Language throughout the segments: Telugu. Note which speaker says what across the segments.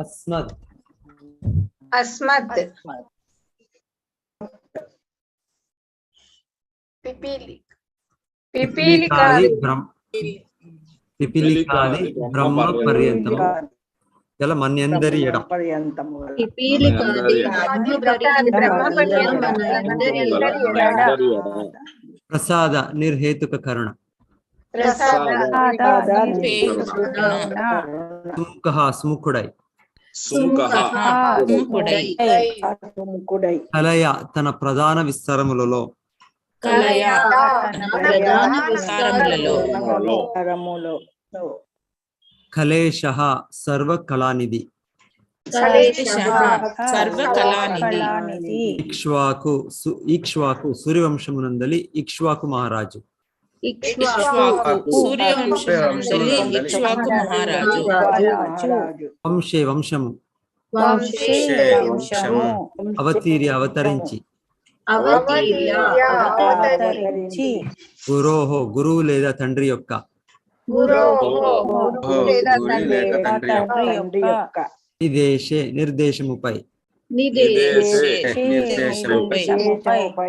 Speaker 1: అస్మత్
Speaker 2: అస్మత్ పిపీలికాది
Speaker 1: పిపీలికాది బ్రహ్మ పర్యంతం గల మన్యందరి ఎడ ప్రసాద నిర్హేతుక కరుణ సుముఖుడై కలయ తన ప్రధాన విస్తరములలో కలేశ సర్వకళానిధి ఈక్ష్వాకు సూర్యవంశమునందలి ఇక్ష్వాకు మహారాజు వంశే వంశము అవతరించి గురోహో గురువు లేదా తండ్రి యొక్క నిర్దేశముపై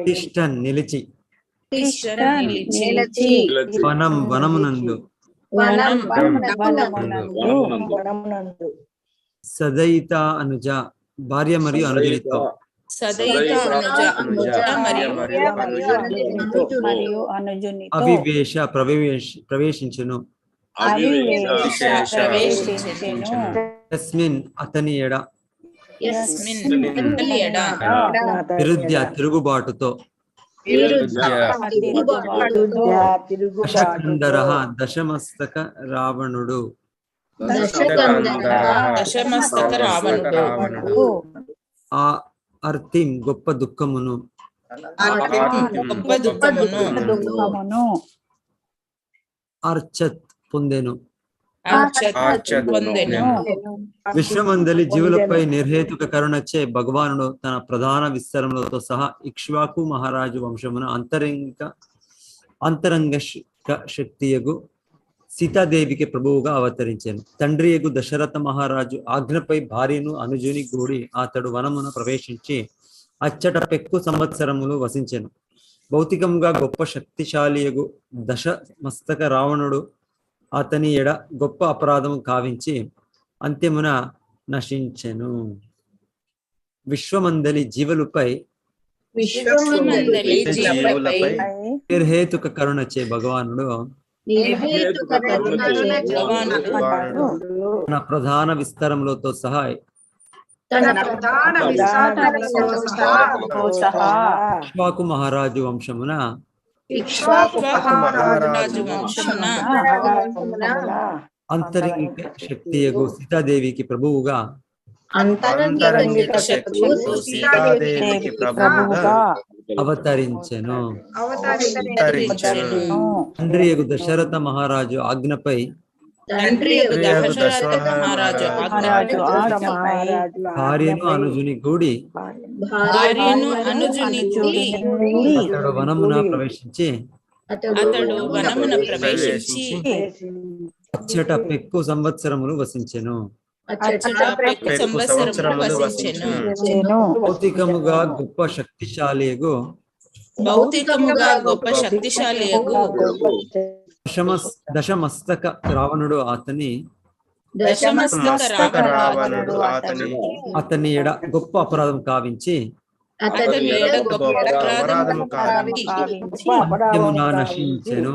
Speaker 1: తిష్టన్ నిలిచి వనం వనమునందు సదయిత అనుజ భార్య మరియు అనుజునితో అవివేశ ప్రవేశించును యస్మిన్ అతని ఎడ విరుద్ధ్య తిరుగుబాటుతో దశకందరః దశమస్తక రావణుడు ఆ అర్థిం గొప్ప దుఃఖమును అర్చత్ పొందెను విశ్వమందలి జీవులపై నిర్హేతుక కరుణచే భగవానుడు తన ప్రధాన విస్తరములతో సహా ఇక్ష్వాకు మహారాజు వంశమున అంతరంగ శక్తియగు సీతాదేవికి ప్రభువుగా అవతరించాను. తండ్రియగు దశరథ మహారాజు ఆజ్ఞపై భార్యను అనుజుని గూడి అతడు వనమున ప్రవేశించి అచ్చట పెక్కు సంవత్సరములు వసించెను. భౌతికంగా గొప్ప శక్తిశాలియగు దశ మస్తక రావణుడు అతని ఎడ గొప్ప అపరాధము కావించి అంత్యమున నశించెను. విశ్వమందలి జీవులపై నిర్హేతుక కరుణచే భగవానుడు తన ప్రధాన విస్తరములతో సహా ఇక్ష్వాకు మహారాజు వంశమున అంతరంగిక శక్తియగు సీతాదేవికి ప్రభువుగా అవతరించెను. తండ్రియగు దశరథ మహారాజు ఆజ్ఞపై భార్యను అనుజుని గూడి అతడు వనమున ప్రవేశించి అచ్చట పెక్కు సంవత్సరములు వసించెను. భౌతికముగా గొప్ప శక్తిశాలియగు దశమస్తక రావణుడు అతని ఎడ గొప్ప అపరాధం కావించి అంత్యమున నశించెను.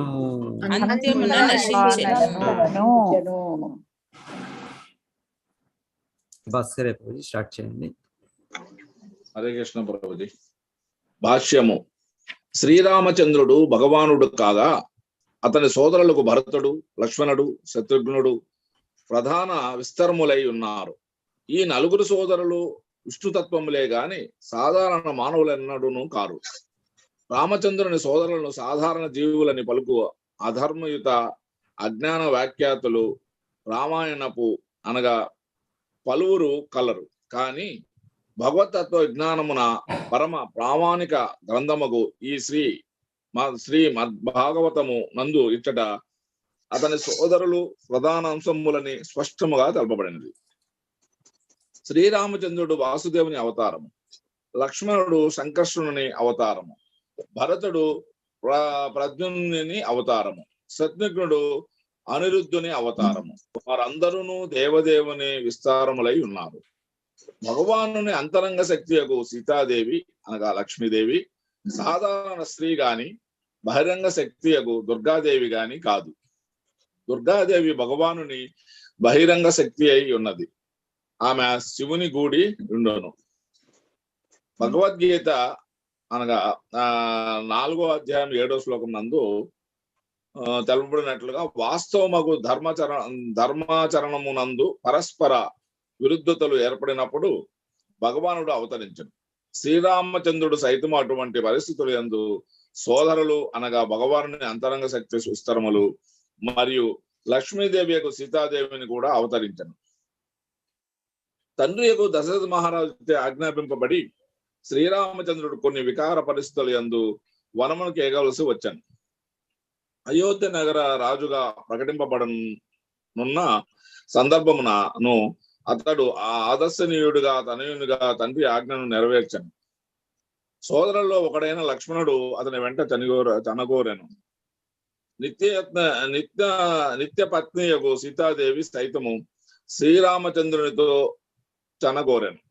Speaker 1: బస్సరే ప్రభుజీ స్టార్ట్ చేయండి.
Speaker 3: హరే కృష్ణ ప్రభుజీ. భాష్యము. శ్రీరామచంద్రుడు భగవానుడు కాగా అతని సోదరులకు భరతుడు, లక్ష్మణుడు, శత్రుఘ్నుడు ప్రధాన విస్తరములై ఉన్నారు. ఈ నలుగురు సోదరులు విష్ణుతత్వములే గాని సాధారణ మానవులెన్నడూను కారు. రామచంద్రుని సోదరులను సాధారణ జీవులని పలుకు అధర్మయుత అజ్ఞాన వ్యాఖ్యాతులు రామాయణపు అనగా పలువురు కలరు. కాని భగవతత్వ విజ్ఞానమున పరమ ప్రామాణిక గ్రంథముగు ఈ శ్రీ మద్భాగవతము నందు ఇచ్చట అతని సోదరులు ప్రధాన అంశములని స్పష్టముగా తెలపబడినది. శ్రీరామచంద్రుడు వాసుదేవుని అవతారము, లక్ష్మణుడు సంకర్షణుని అవతారము, భరతుడు ప్రద్యుమ్నుని అవతారము, శత్రుఘ్నుడు అనిరుద్ధుని అవతారము. వారందరూ దేవదేవుని విస్తారములై ఉన్నారు. భగవానుని అంతరంగ శక్తియకు సీతాదేవి అనగా లక్ష్మీదేవి సాధారణ స్త్రీ గాని, బహిరంగ శక్తియకు దుర్గాదేవి గాని కాదు. దుర్గాదేవి భగవానుని బహిరంగ శక్తి అయి ఉన్నది. ఆమె శివుని గూడి ఉండును. భగవద్గీత అనగా 4వ అధ్యాయం 7వ శ్లోకం నందు తెలుపబడినట్లుగా వాస్తవమగు ధర్మాచరణమునందు పరస్పర విరుద్ధతలు ఏర్పడినప్పుడు భగవానుడు అవతరించను. శ్రీరామచంద్రుడు సైతం అటువంటి పరిస్థితులు యందు సోదరులు అనగా భగవానుని అంతరంగ శక్తి విస్తరములు మరియు లక్ష్మీదేవి యొక్క సీతాదేవిని కూడా అవతరించను. తండ్రి యొక్క దశరథ మహారాజు ఆజ్ఞాపింపబడి శ్రీరామచంద్రుడు కొన్ని వికార పరిస్థితులు యందు వనమునికి ఎగవలసి వచ్చాను. అయోధ్య నగర రాజుగా ప్రకటింపబడనున్న సందర్భమును అతడు ఆ ఆదర్శనీయుడిగా తనయునిగా తండ్రి ఆజ్ఞను నెరవేర్చను. సోదరుల్లో ఒకడైన లక్ష్మణుడు అతని వెంట చనగోరెను. నిత్య పత్నియకు సీతాదేవి సైతము శ్రీరామచంద్రునితో చనగోరెను.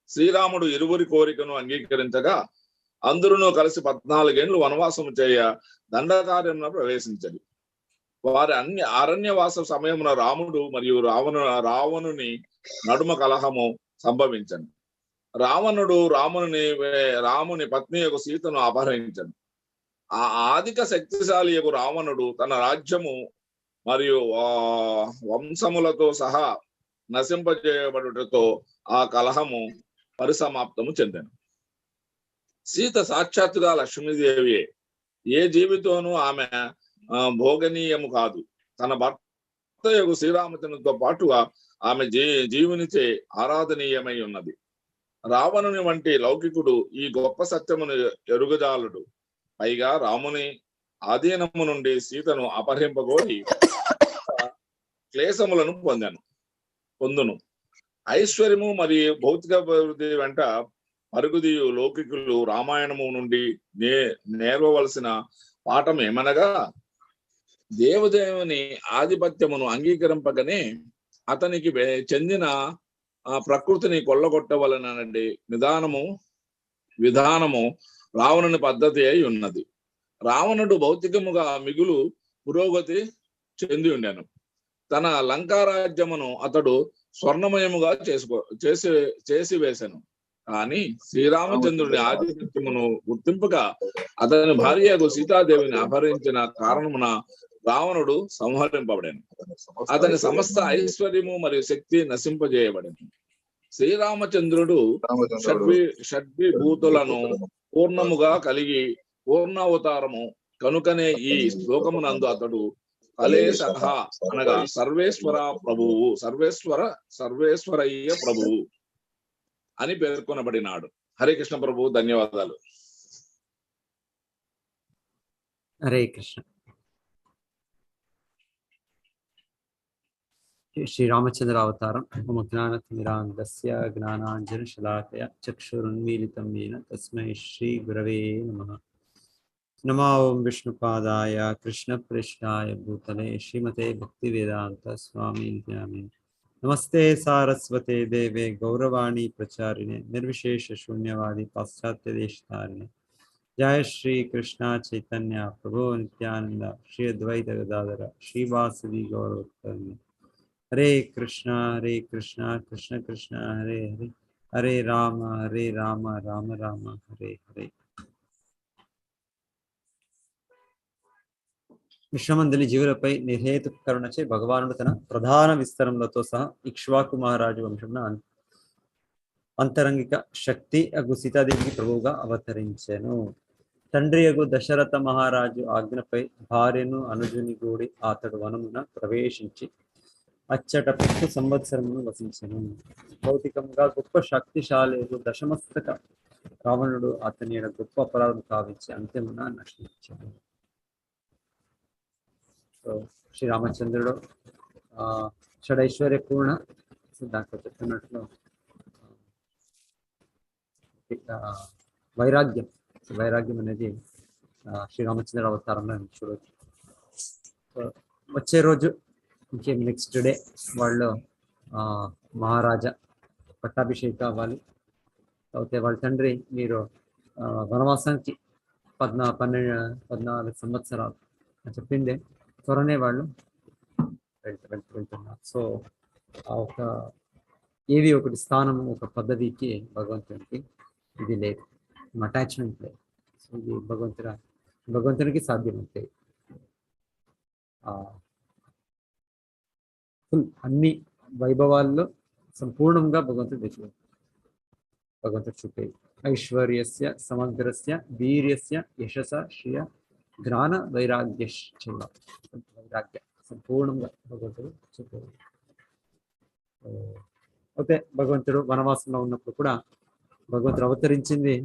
Speaker 3: శ్రీరాముడు ఇరువురి కోరికను అంగీకరించగా అందరూ కలిసి 14 ఏళ్లు వనవాసము చేయ దండకార్యమున ప్రవేశించదు. వారి అరణ్యవాస సమయమున రాముడు మరియు రావణుని నడుమ కలహము సంభవించను. రావణుడు రాముని పత్ని యొక్క సీతను అపహరించను. ఆ ఆదిక శక్తిశాలి యొక్క రావణుడు తన రాజ్యము మరియు వంశములతో సహా నశింపజేయబడుటతో ఆ కలహము పరిసమాప్తము చెందెను. సీత సాక్షాత్తుగా లక్ష్మీదేవియే. ఏ జీవితోనూ ఆమె భోగనీయము కాదు. తన భర్త యొక్క శ్రీరామచంద్రునితో పాటుగా ఆమె జీవునిచే ఆరాధనీయమై ఉన్నది. రావణుని వంటి లౌకికుడు ఈ గొప్ప సత్యమును ఎరుగజాలుడు. పైగా రాముని ఆధీనము నుండి సీతను అపహరింపగోరి క్లేశములను పొందును. ఐశ్వర్యము మరియు భౌతిక అభివృద్ధి వెంట పరుగుదియు లౌకికులు రామాయణము నుండి నేర్వవలసిన పాఠం ఏమనగా దేవదేవుని ఆధిపత్యమును అంగీకరింపగానే అతనికి చెందిన ప్రకృతిని కొల్లగొట్టవలననే విధానము రావణుని పద్ధతి అయి ఉన్నది. రావణుడు భౌతికముగా మిగులు పురోగతి చెంది ఉండెను. తన లంకారాజ్యమును అతడు స్వర్ణమయముగా చేసి వేసెను. కానీ శ్రీరామచంద్రుని ఆధిపత్యమును గుర్తింపుగా అతని భార్యకు సీతాదేవిని అపహరించిన కారణమున రావణుడు సంహరింపబడెను. అతని సమస్త ఐశ్వర్యము మరియు శక్తి నశింపజేయబడింది. శ్రీరామచంద్రుడు షడ్విభూతులను పూర్ణముగా కలిగి పూర్ణావతారము కనుకనే ఈ శ్లోకమునందు అతడు కలేశ అనగా సర్వేశ్వరయ్య ప్రభువు అని పేర్కొనబడినాడు. హరే కృష్ణ ప్రభు, ధన్యవాదాలు.
Speaker 1: హరే కృష్ణ. శ్రీరామచంద్ర అవతారం. మమ జ్ఞానతిమిరాంధస్య జ్ఞానాంజన శలాకయ చక్షురున్మీలితం येन తస్మై శ్రీ గురవే నమః. నమో ఓం విష్ణుపాదాయ కృష్ణప్రేష్ఠాయ భూతలే శ్రీమతే భక్తివేదాంత స్వామినితి నామినే. నమస్తే సారస్వతే దేవే గౌరవాణి ప్రచారిణే నిర్విశేష శూన్యవాది పాశ్చాత్య దేశతారిణే. జయ శ్రీ కృష్ణ చైతన్య ప్రభు నిత్యానంద శ్రీ అద్వైత గదాధర శ్రీవాసవి గౌరవోత్తమ. హరే కృష్ణ కృష్ణ కృష్ణ హరే హరే, హరే రామ రామ రామ హరే హరే. విశ్వమందలి జీవులపై నిర్హేతుక కరుణచే భగవానుడు తన ప్రధాన విస్తరములతో సహా ఇక్ష్వాకు మహారాజు వంశమున అంతరంగిక శక్తి అగు సీతాదేవికి ప్రభువుగా అవతరించెను. తండ్రి అగు దశరథ మహారాజు ఆజ్ఞపై భార్యను అనుజుని గూడి అతడు వనమున ప్రవేశించి అచ్చట 10 సంవత్సరమును వసించెను. భౌతికంగా గొప్ప శక్తిశాలి దశమస్తక రావణుడు అతని గొప్ప అపరాధం కావించి అంత్యమున నశించాడు. సో శ్రీరామచంద్రుడు షడైశ్వర్యపూర్ణ దాంట్లో చెప్తున్నట్లు వైరాగ్యం. వైరాగ్యం అనేది శ్రీరామచంద్ర అవతారంలో చూడవచ్చు. వచ్చే రోజు ఇంకేం నెక్స్ట్ డే వాళ్ళు మహారాజా పట్టాభిషేకం అవ్వాలి. అయితే వాళ్ళ తండ్రి మీరు వనవాసానికి 14 సంవత్సరాలు అని చెప్పిందే త్వరనే వాళ్ళు వెళ్తున్నారు. సో ఆ ఒక ఏది ఒకటి స్థానం ఒక పద్ధతికి భగవంతునికి ఇది లేదు, అటాచ్మెంట్ లేదు. సో ఇది భగవంతునికి సాధ్యమవుతాయి. ఫుల్ అన్ని వైభవాల్లో సంపూర్ణంగా భగవంతుడు చూపేది. ఐశ్వర్యస్య సమగ్రస్య వీర్యస్య యశస శ్రియ జ్ఞాన వైరాగ్య సంపూర్ణంగా భగవంతుడు చూపేది. అయితే భగవంతుడు వనవాసంలో ఉన్నప్పుడు కూడా భగవంతుడు అవతరించింది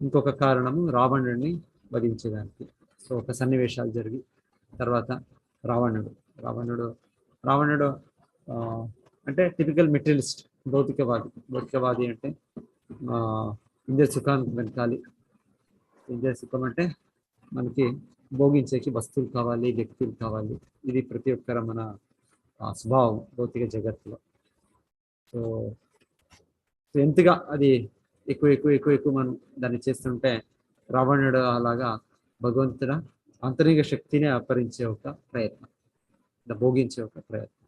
Speaker 1: ఇంకొక కారణము రావణుడిని వధించేదానికి. సో ఒక సన్నివేశాలు జరిగి తర్వాత రావణుడు అంటే టిపికల్ మెటీరియలిస్ట్, భౌతికవాది అంటే ఇంద్రియ సుఖానికి వెనకాలి. ఇంద్రియ సుఖం అంటే మనకి భోగించేకి వస్తువులు కావాలి, వ్యక్తులు కావాలి. ఇది ప్రతి ఒక్కరు మన స్వభావం భౌతిక జగత్తులో. సో ఎంతగా అది ఎక్కువ మనం దాన్ని చేస్తుంటే రావణుడు అలాగా భగవంతుడ ఆంతరిక శక్తిని అపహరించే ఒక ప్రయత్నం, భోగించే ఒక ప్రయత్నం.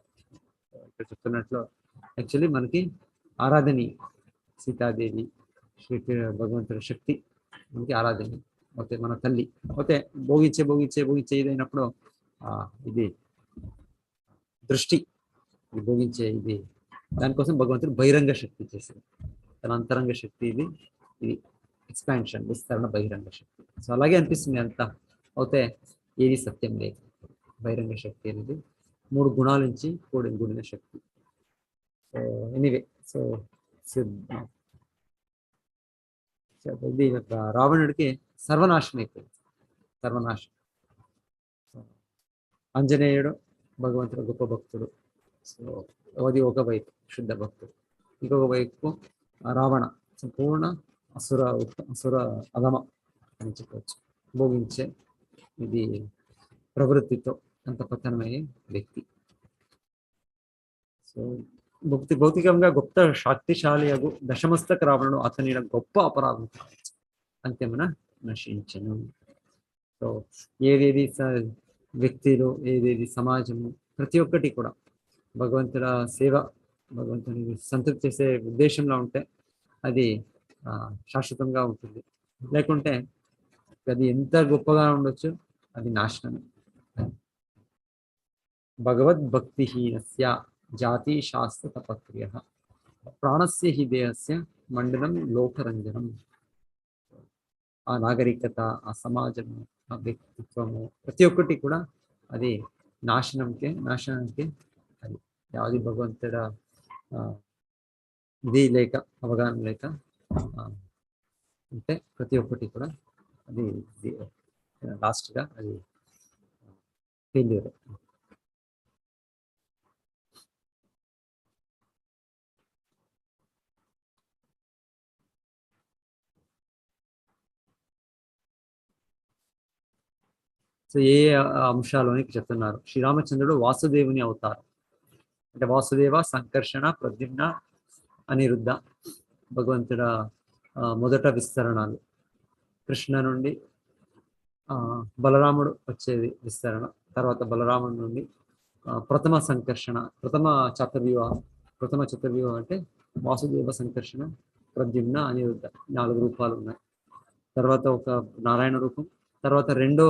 Speaker 1: ఇక్కడ చెప్తున్నట్లు యాక్చువల్లీ మనకి ఆరాధనీయ సీతాదేవి శ్రీ భగవంతుడి శక్తి మనకి ఆరాధనీయ. ఓకే, మన తల్లి. ఓకే, భోగించే ఇదైనప్పుడు ఇది దృష్టి, ఇది భోగించే ఇది దానికోసం భగవంతుడు బహిరంగ శక్తి చేసింది. తన అంతరంగ శక్తి ఇది ఎక్స్పాన్షన్, విస్తరణ, బహిరంగ శక్తి. సో అలాగే అనిపిస్తుంది అంతా. అయితే ఏది సత్యం లేదు. బహిరంగ శక్తి అనేది 3 గుణాల నుంచి కూడిన శక్తి. సో ఎనీవే, సో ఇది రావణుడికి సర్వనాశనం అయిపోయింది. ఆంజనేయుడు భగవంతుడు గొప్ప భక్తుడు. సో అది ఒక వైపు శుద్ధ భక్తుడు. ఇంకొక వైపు రావణ సంపూర్ణ అసుర అధమ అని చెప్పవచ్చు. భోగించే ఇది ప్రవృత్తితో అంత పతనమయ్యే వ్యక్తి. సో భౌతికంగా గొప్ప శక్తిశాలి అగు దశమస్తక రావణుడు అతని గొప్ప అపరాధం అంత్యమున నశించను. సో ఏదేది వ్యక్తులు, ఏదేది సమాజము, ప్రతి ఒక్కటి కూడా భగవంతుల సేవ, భగవంతుని సంతృప్తి చేసే ఉద్దేశంలో ఉంటే అది శాశ్వతంగా ఉంటుంది. లేకుంటే అది ఎంత గొప్పగా ఉండొచ్చు, అది నాశనమే. భగవద్భక్తిహీనస్య జాతి శాస్త్ర తపక్రియ ప్రాణస్య హి దేహస్య మండలం లోకరంజనం. ఆ నాగరికత, ఆ సమాజము, ఆ వ్యక్తిత్వము, ప్రతి ఒక్కటి కూడా అది నాశనానికి అది యాది భగవంతుడ ఇది లేక, అవగాహన లేక అంటే ప్రతి ఒక్కటి కూడా అది లాస్ట్గా అది ఫెయిల్యూర్. సో ఏ అంశాలని చెప్తున్నారు? శ్రీరామచంద్రుడు వాసుదేవుని అవతారం. అంటే వాసుదేవ, సంకర్షణ, ప్రద్యుమ్న, అనిరుద్ధ భగవంతుడ మొదట విస్తరణలు. కృష్ణ నుండి బలరాముడు వచ్చేది విస్తరణ. తర్వాత బలరాముడి నుండి ప్రథమ సంకర్షణ, ప్రథమ చతుర్వ్యూహం అంటే వాసుదేవ, సంకర్షణ, ప్రద్యుమ్న, అనిరుద్ధ 4 రూపాలు ఉన్నాయి. తర్వాత ఒక నారాయణ రూపం, తర్వాత రెండో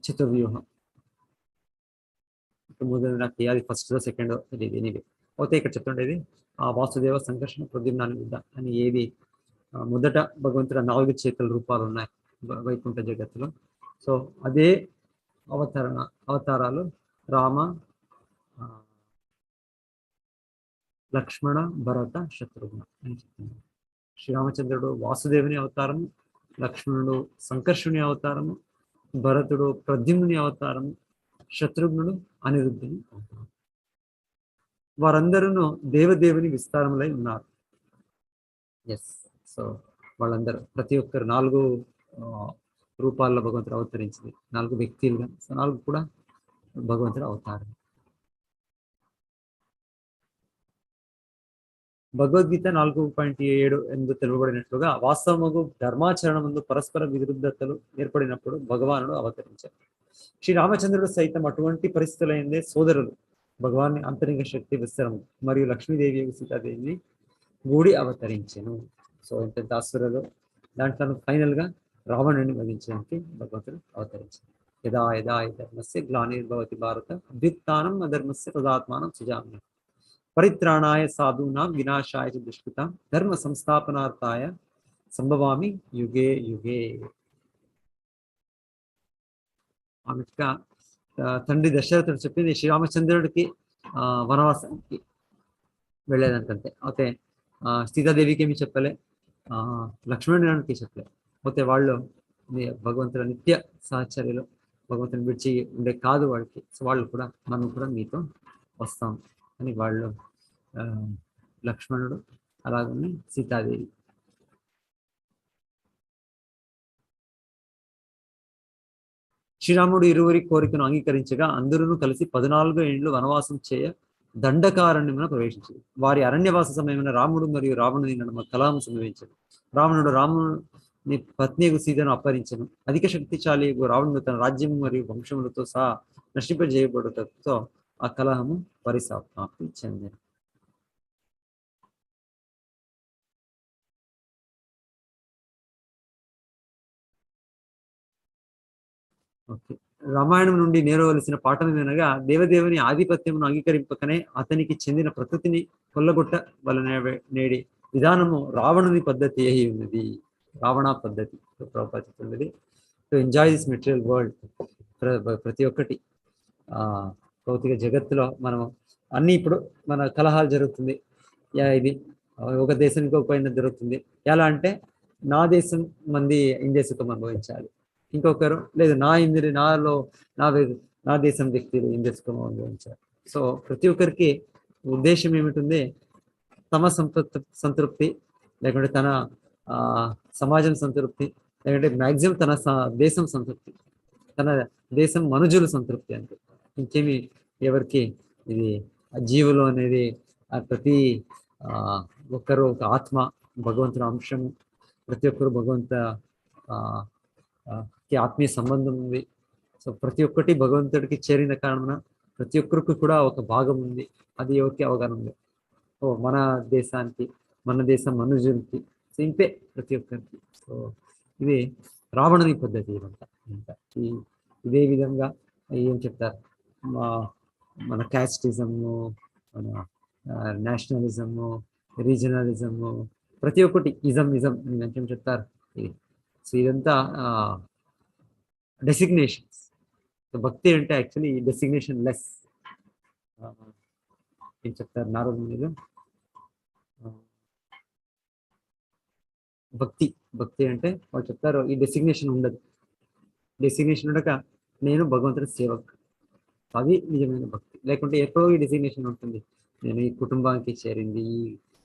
Speaker 1: చతుర్వ్యూహం. మొదలు నాకు అది ఫస్ట్ సెకండ్ తెలియదు. ఎనీవే అయితే ఇక్కడ చెప్తుండేది వాసుదేవ, సంకర్షణ, ప్రద్యుమ్న, అనిరుద్ధ అని ఏది మొదట భగవంతుడు 4 చేతుల రూపాలు ఉన్నాయి వైకుంఠ జగత్తులో. సో అదే అవతారాలు రామ, లక్ష్మణ, భరత, శత్రుఘ్న అని చెప్తున్నారు. శ్రీరామచంద్రుడు వాసుదేవుని అవతారము, లక్ష్మణుడు సంకర్షుని అవతారము, భరతుడు ప్రద్యుమ్నుని అవతారము, శత్రుఘ్నుడు అనిరుద్ధుని అవతారం. వారందరూ దేవదేవుని విస్తారములై ఉన్నారు. ఎస్, సో వాళ్ళందరూ ప్రతి ఒక్కరు 4 రూపాల్లో భగవంతుడు అవతరించింది, 4 వ్యక్తులుగా. సో 4 కూడా భగవంతుడు అవతారం. భగవద్గీత 4.7 ఎందు తెలుపబడినట్లుగా వాస్తవముగు ధర్మాచరణముందు పరస్పర విరుద్ధతలు ఏర్పడినప్పుడు భగవానుడు అవతరించారు. శ్రీరామచంద్రుడు సైతం అటువంటి పరిస్థితులైందే సోదరులు భగవాన్ అంతరింగ శక్తి విస్తరము మరియు లక్ష్మీదేవి సీతాదేవిని గూడి అవతరించెను. సో ఇంత అసురులు దాంట్లో ఫైనల్ గా రావణుని వధించడానికి భగవంతుడు అవతరించారు. యదా యదా ధర్మస్య గ్లానిర్భవతి భారత అభ్యుత్థానం అధర్మస్య తదాత్మానం సృజామ్యహం పరిత్రాణాయ సాధూనాం వినాశాయ చ దుష్కృతాం ధర్మ సంస్థాపనార్థాయ సంభవామి యుగే యుగే. ఆమెగా తండ్రి దశరథుడు చెప్పింది శ్రీరామచంద్రుడికి వనవాసానికి వెళ్ళేదంటే అయితే సీతాదేవికి ఏమి చెప్పలే, లక్ష్మణుడికి చెప్పలే. పోతే వాళ్ళు భగవంతుల నిత్య సహచర్యలు భగవంతుని విడిచి ఉండే కాదు వాళ్ళకి. సో వాళ్ళు కూడా మనం కూడా మీతో వస్తాం అని వాళ్ళు లక్ష్మణుడు అలాగనే సీతాదేవి. శ్రీరాముడు ఇరువురి కోరికను అంగీకరించగా అందరూ కలిసి 14 ఏళ్ళు వనవాసం చేయ దండకారణ్యమున ప్రవేశించింది. వారి అరణ్యవాస సమయమైన రాముడు మరియు రావణుని నడుమ కలహం సంభవించను. రావణుడు రాముని పత్ని సీతను అపహరించను. అధిక శక్తిశాలి రావణుడు తన రాజ్యం మరియు వంశములతో సహా నశింపజేయబడుటతో ఆ కలహము పరిసమాప్తి చెందిన. ఓకే, రామాయణం నుండి నేర్వవలసిన పాఠమేనగా దేవదేవుని ఆధిపత్యమును అంగీకరింపకనే అతనికి చెందిన ప్రకృతిని కొల్లగొట్ట వలన నేడి విధానము రావణుని పద్ధతి అయి ఉన్నది. రావణ పద్ధతి ప్రభుత్వం to enjoy this material world. ప్రతి ఒక్కటి భౌతిక జగత్తులో మనం అన్ని ఇప్పుడు మన కలహాలు జరుగుతుంది. ఇది ఒక దేశానికి ఒక పైన జరుగుతుంది. ఎలా అంటే నా దేశం మంది ఇండియా సుఖం అనుభవించాలి, ఇంకొకరు లేదు నా దేశం వ్యక్తులు ఇండియా సుఖం అనుభవించాలి. సో ప్రతి ఒక్కరికి ఉద్దేశం ఏమిటి, తమ సంతృప్తి లేకుంటే తన సమాజం సంతృప్తి లేకుంటే మ్యాక్సిమం తన దేశం సంతృప్తి, తన దేశం మనుజుల సంతృప్తి అంటే ఇంకేమి ఎవరికి ఇది జీవులు అనేది ప్రతి ఒక్కరు ఒక ఆత్మ భగవంతుని అంశము. ప్రతి ఒక్కరు భగవంత ఆత్మీయ సంబంధం ఉంది. సో ప్రతి ఒక్కటి భగవంతుడికి చేరిన కారణం ప్రతి ఒక్కరికి కూడా ఒక భాగం ఉంది. అది ఎవరికి అవగాహన ఉంది. ఓ మన దేశానికి మన దేశం మనుజులకి ఇంతే ప్రతి ఒక్కరికి. సో ఇది రావణుని పద్ధతి. ఇదంతా ఇదే విధంగా ఏం చెప్తారు, మన క్యాస్టిజము, మన నేషనలిజము, రీజనలిజము, ప్రతి ఒక్కటి ఇజం ఏం చెప్తారు. సో ఇదంతా డెసిగ్నేషన్స్. భక్తి అంటే యాక్చువల్లీ డెసిగ్నేషన్ లెస్. ఏం చెప్తారు నారదుని మీద, భక్తి అంటే వాళ్ళు చెప్తారు ఈ డెసిగ్నేషన్ ఉండదు. డెసిగ్నేషన్ ఉండక నేను భగవంతుడి సేవక్, అది నిజమైన భక్తి. లేకుంటే ఎప్పుడో ఈ డెసిగ్నేషన్ ఉంటుంది, నేను ఈ కుటుంబానికి చేరింది, ఈ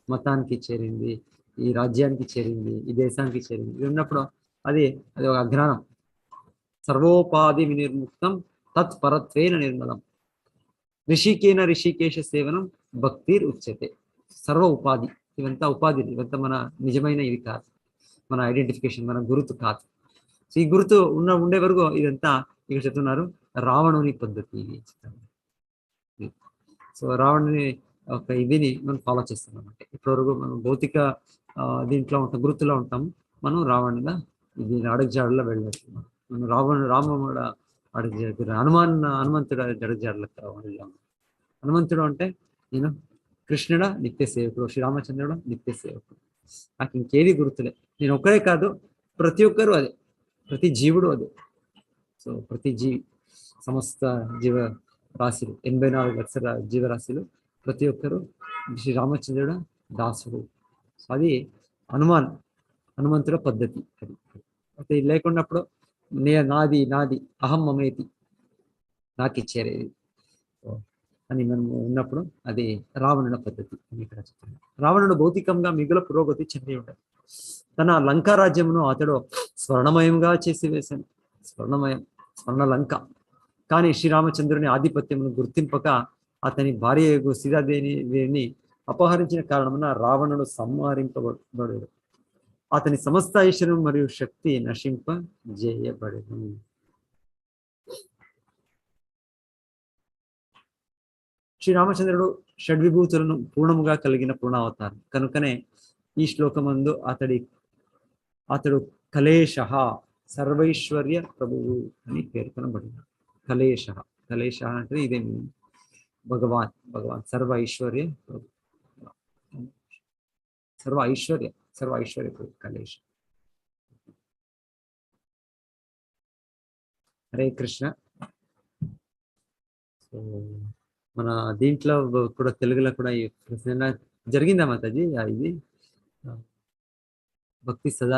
Speaker 1: మతానికి చేరింది, ఈ రాజ్యానికి చేరింది, ఈ దేశానికి చేరింది. ఇది ఉన్నప్పుడు అది ఒక అజ్ఞానం. సర్వోపాధి వినిర్ముక్తం తత్పరత్వేన నిర్మలం ఋషికేశ సేవనం భక్తిర్ ఉచ్యతే. సర్వ ఉపాధి, ఇవంతా ఉపాధి, ఇవంతా మన నిజమైన ఇది కాదు, మన ఐడెంటిఫికేషన్, మన గుర్తు కాదు. సో ఈ గుర్తు ఉండే వరకు ఇదంతా ఇక్కడ చెప్తున్నారు రావణుని పద్ధతి. సో రావణుని ఒక ఇదిని మనం ఫాలో చేస్తున్నాం. అంటే ఇప్పటివరకు మనం భౌతిక దీంట్లో ఉంటాం, గుర్తులో ఉంటాం. మనం రావణుగా ఇది అడుగుజాడలో వెళ్ళొస్తున్నాం. మనం రాముడు అడుగుజాడు, హనుమంతుడు అడుగుజాడలో. హనుమంతుడు అంటే నేను కృష్ణుడా నిత్య సేవకుడు, శ్రీరామచంద్రుడు నిత్య సేవకుడు. నాకు ఇంకేది గుర్తులే. నేను ఒక్కడే కాదు, ప్రతి ఒక్కరు అదే, ప్రతి జీవుడు అదే. సో ప్రతి జీవి, సమస్త జీవ రాశులు, 84 లక్షల జీవరాశులు, ప్రతి ఒక్కరు శ్రీరామచంద్రుడు దాసుడు. అది హనుమంతుడ పద్ధతి. అది లేకున్నప్పుడు నాది అహం మమేతి, నాకు ఇచ్చేది. అని మనం ఉన్నప్పుడు అది రావణుడి పద్ధతి అని ఇక్కడ చెప్తాను. రావణుడు భౌతికంగా మిగుల పురోగతి చెంది ఉంటాడు. తన లంకా రాజ్యమును అతడు స్వర్ణమయంగా చేసి వేశాను. స్వర్ణ లంక. కానీ శ్రీరామచంద్రుని ఆధిపత్యమును గుర్తింపక అతని భార్య సీతాదేవిని అపహరించిన కారణమున రావణుడు సంహరింపబడు. అతని సమస్త ఐశ్వర్యం మరియు శక్తి నశింపజేయబడెను. శ్రీరామచంద్రుడు షడ్విభూతులను పూర్ణముగా కలిగిన పూర్ణావతారం కనుకనే ఈ శ్లోకమందు అతడు కలేశ సర్వైశ్వర్య ప్రభువు అని పేర్కొనబడినాడు. కలేశ అంటే ఇదే భగవాన్ సర్వ ఐశ్వర్య ప్రభు, సర్వ ఐశ్వర్య ప్రభు కలేశ. హరే కృష్ణ. సో మన దీంట్లో కూడా తెలుగులో కూడా ఈ ప్రశ్న జరిగిందా మాతాజీ? ఇది భక్తి సదా